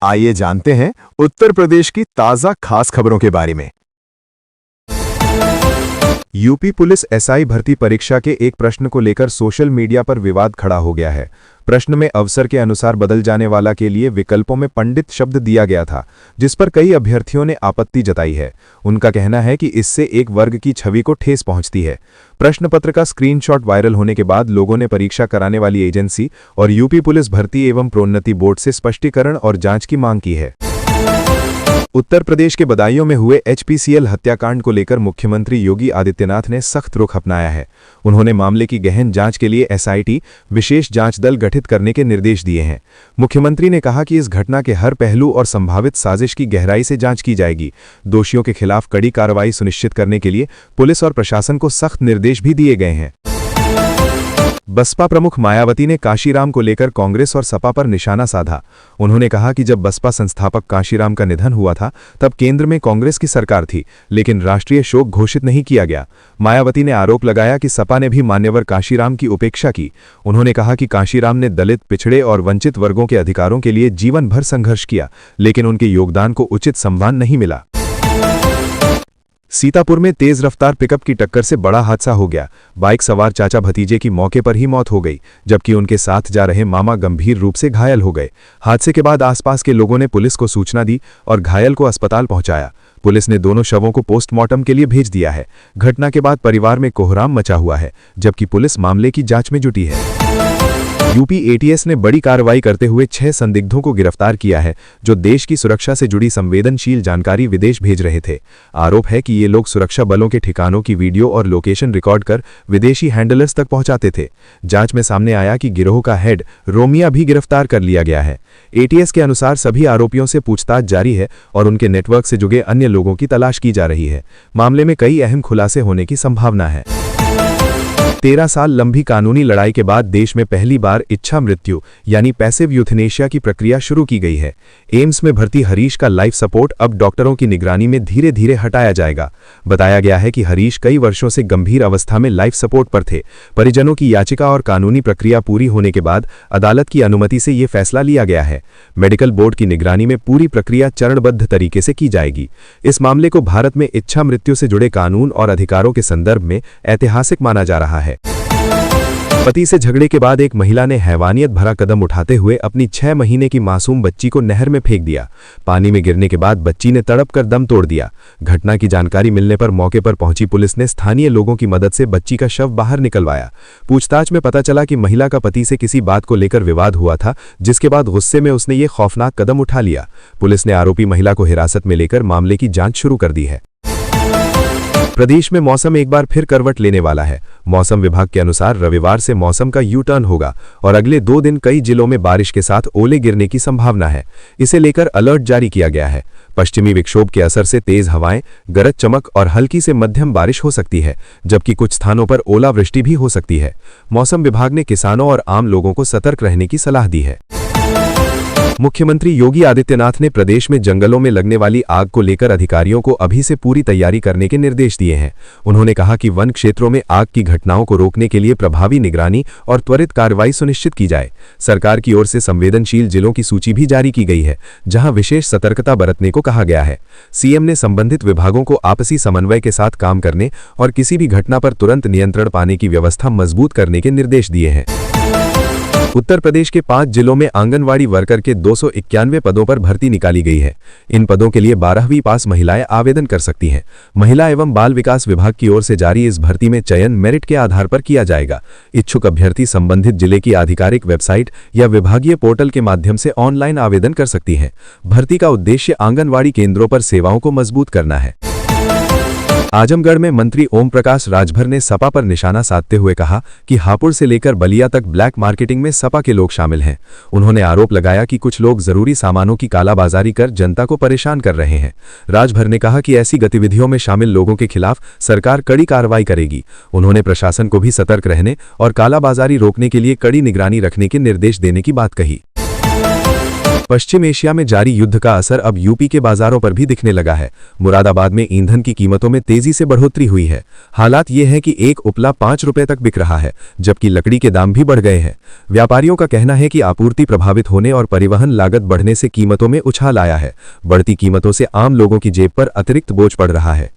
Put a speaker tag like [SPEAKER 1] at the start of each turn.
[SPEAKER 1] आइए जानते हैं उत्तर प्रदेश की ताजा खास खबरों के बारे में। यूपी पुलिस एसआई भर्ती परीक्षा के एक प्रश्न को लेकर सोशल मीडिया पर विवाद खड़ा हो गया है। प्रश्न में अवसर के अनुसार बदल जाने वाला के लिए विकल्पों में पंडित शब्द दिया गया था, जिस पर कई अभ्यर्थियों ने आपत्ति जताई है। उनका कहना है कि इससे एक वर्ग की छवि को ठेस पहुंचती है। प्रश्न पत्र का स्क्रीनशॉट वायरल होने के बाद लोगों ने परीक्षा कराने वाली एजेंसी और यूपी पुलिस भर्ती एवं प्रोन्नति बोर्ड से स्पष्टीकरण और जांच की मांग की है। उत्तर प्रदेश के बदायूं में हुए एचपीसीएल हत्याकांड को लेकर मुख्यमंत्री योगी आदित्यनाथ ने सख्त रुख अपनाया है। उन्होंने मामले की गहन जांच के लिए एसआईटी विशेष जांच दल गठित करने के निर्देश दिए हैं। मुख्यमंत्री ने कहा कि इस घटना के हर पहलू और संभावित साजिश की गहराई से जांच की जाएगी। दोषियों के खिलाफ कड़ी कार्रवाई सुनिश्चित करने के लिए पुलिस और प्रशासन को सख्त निर्देश भी दिए गए हैं। बसपा प्रमुख मायावती ने काशीराम को लेकर कांग्रेस और सपा पर निशाना साधा। उन्होंने कहा कि जब बसपा संस्थापक काशीराम का निधन हुआ था तब केंद्र में कांग्रेस की सरकार थी, लेकिन राष्ट्रीय शोक घोषित नहीं किया गया। मायावती ने आरोप लगाया कि सपा ने भी मान्यवर काशीराम की उपेक्षा की। उन्होंने कहा कि काशीराम ने दलित, पिछड़े और वंचित वर्गों के अधिकारों के लिए जीवन भर संघर्ष किया, लेकिन उनके योगदान को उचित सम्मान नहीं मिला। सीतापुर में तेज रफ्तार पिकअप की टक्कर से बड़ा हादसा हो गया। बाइक सवार चाचा भतीजे की मौके पर ही मौत हो गई, जबकि उनके साथ जा रहे मामा गंभीर रूप से घायल हो गए। हादसे के बाद आसपास के लोगों ने पुलिस को सूचना दी और घायल को अस्पताल पहुंचाया। पुलिस ने दोनों शवों को पोस्टमार्टम के लिए भेज दिया है। घटना के बाद परिवार में कोहराम मचा हुआ है, जबकि पुलिस मामले की जांच में जुटी है। यूपी एटीएस ने बड़ी कार्रवाई करते हुए 6 संदिग्धों को गिरफ्तार किया है, जो देश की सुरक्षा से जुड़ी संवेदनशील जानकारी विदेश भेज रहे थे। आरोप है कि ये लोग सुरक्षा बलों के ठिकानों की वीडियो और लोकेशन रिकॉर्ड कर विदेशी हैंडलर्स तक पहुंचाते थे। जांच में सामने आया कि गिरोह का हेड रोमिया भी गिरफ्तार कर लिया गया है। एटीएस के अनुसार सभी आरोपियों से पूछताछ जारी है और उनके नेटवर्क से जुड़े अन्य लोगों की तलाश की जा रही है। मामले में कई अहम खुलासे होने की संभावना है। 13 साल लंबी कानूनी लड़ाई के बाद देश में पहली बार इच्छा मृत्यु यानी पैसिव यूथनेशिया की प्रक्रिया शुरू की गई है। एम्स में भर्ती हरीश का लाइफ सपोर्ट अब डॉक्टरों की निगरानी में धीरे धीरे हटाया जाएगा। बताया गया है कि हरीश कई वर्षों से गंभीर अवस्था में लाइफ सपोर्ट पर थे। परिजनों की याचिका और कानूनी प्रक्रिया पूरी होने के बाद अदालत की अनुमति से ये फैसला लिया गया है। मेडिकल बोर्ड की निगरानी में पूरी प्रक्रिया चरणबद्ध तरीके से की जाएगी। इस मामले को भारत में इच्छा मृत्यु से जुड़े कानून और अधिकारों के संदर्भ में ऐतिहासिक माना जा रहा है। पति से झगड़े के बाद एक महिला ने हैवानियत भरा कदम उठाते हुए अपनी 6 महीने की मासूम बच्ची को नहर में फेंक दिया। पानी में गिरने के बाद बच्ची ने तड़प कर दम तोड़ दिया। घटना की जानकारी मिलने पर मौके पर पहुंची पुलिस ने स्थानीय लोगों की मदद से बच्ची का शव बाहर निकलवाया। पूछताछ में पता चला कि महिला का पति से किसी बात को लेकर विवाद हुआ था, जिसके बाद गुस्से में उसने ये खौफनाक कदम उठा लिया। पुलिस ने आरोपी महिला को हिरासत में लेकर मामले की जांच शुरू कर दी है। प्रदेश में मौसम एक बार फिर करवट लेने वाला है। मौसम विभाग के अनुसार रविवार से मौसम का यू टर्न होगा और अगले 2 दिन कई जिलों में बारिश के साथ ओले गिरने की संभावना है। इसे लेकर अलर्ट जारी किया गया है। पश्चिमी विक्षोभ के असर से तेज हवाएं, गरज चमक और हल्की से मध्यम बारिश हो सकती है, जबकि कुछ स्थानों पर ओलावृष्टि भी हो सकती है। मौसम विभाग ने किसानों और आम लोगों को सतर्क रहने की सलाह दी है। मुख्यमंत्री योगी आदित्यनाथ ने प्रदेश में जंगलों में लगने वाली आग को लेकर अधिकारियों को अभी से पूरी तैयारी करने के निर्देश दिए हैं। उन्होंने कहा कि वन क्षेत्रों में आग की घटनाओं को रोकने के लिए प्रभावी निगरानी और त्वरित कार्रवाई सुनिश्चित की जाए। सरकार की ओर से संवेदनशील जिलों की सूची भी जारी की गई है, जहां विशेष सतर्कता बरतने को कहा गया है। सीएम ने संबंधित विभागों को आपसी समन्वय के साथ काम करने और किसी भी घटना पर तुरंत नियंत्रण पाने की व्यवस्था मजबूत करने के निर्देश दिए हैं। उत्तर प्रदेश के 5 जिलों में आंगनवाड़ी वर्कर के 291 पदों पर भर्ती निकाली गई है। इन पदों के लिए 12वीं पास महिलाएं आवेदन कर सकती हैं। महिला एवं बाल विकास विभाग की ओर से जारी इस भर्ती में चयन मेरिट के आधार पर किया जाएगा। इच्छुक अभ्यर्थी संबंधित जिले की आधिकारिक वेबसाइट या विभागीय पोर्टल के माध्यम से ऑनलाइन आवेदन कर सकती हैं। भर्ती का उद्देश्य आंगनवाड़ी केंद्रों पर सेवाओं को मजबूत करना है। आजमगढ़ में मंत्री ओम प्रकाश राजभर ने सपा पर निशाना साधते हुए कहा कि हापुड़ से लेकर बलिया तक ब्लैक मार्केटिंग में सपा के लोग शामिल हैं। उन्होंने आरोप लगाया कि कुछ लोग जरूरी सामानों की कालाबाजारी कर जनता को परेशान कर रहे हैं। राजभर ने कहा कि ऐसी गतिविधियों में शामिल लोगों के खिलाफ सरकार कड़ी कार्रवाई करेगी। उन्होंने प्रशासन को भी सतर्क रहने और कालाबाजारी रोकने के लिए कड़ी निगरानी रखने के निर्देश देने की बात कही। पश्चिम एशिया में जारी युद्ध का असर अब यूपी के बाजारों पर भी दिखने लगा है। मुरादाबाद में ईंधन की कीमतों में तेजी से बढ़ोतरी हुई है। हालात ये है कि एक उपला 5 रुपए तक बिक रहा है, जबकि लकड़ी के दाम भी बढ़ गए हैं। व्यापारियों का कहना है कि आपूर्ति प्रभावित होने और परिवहन लागत बढ़ने से कीमतों में उछाल आया है। बढ़ती कीमतों से आम लोगों की जेब पर अतिरिक्त बोझ पड़ रहा है।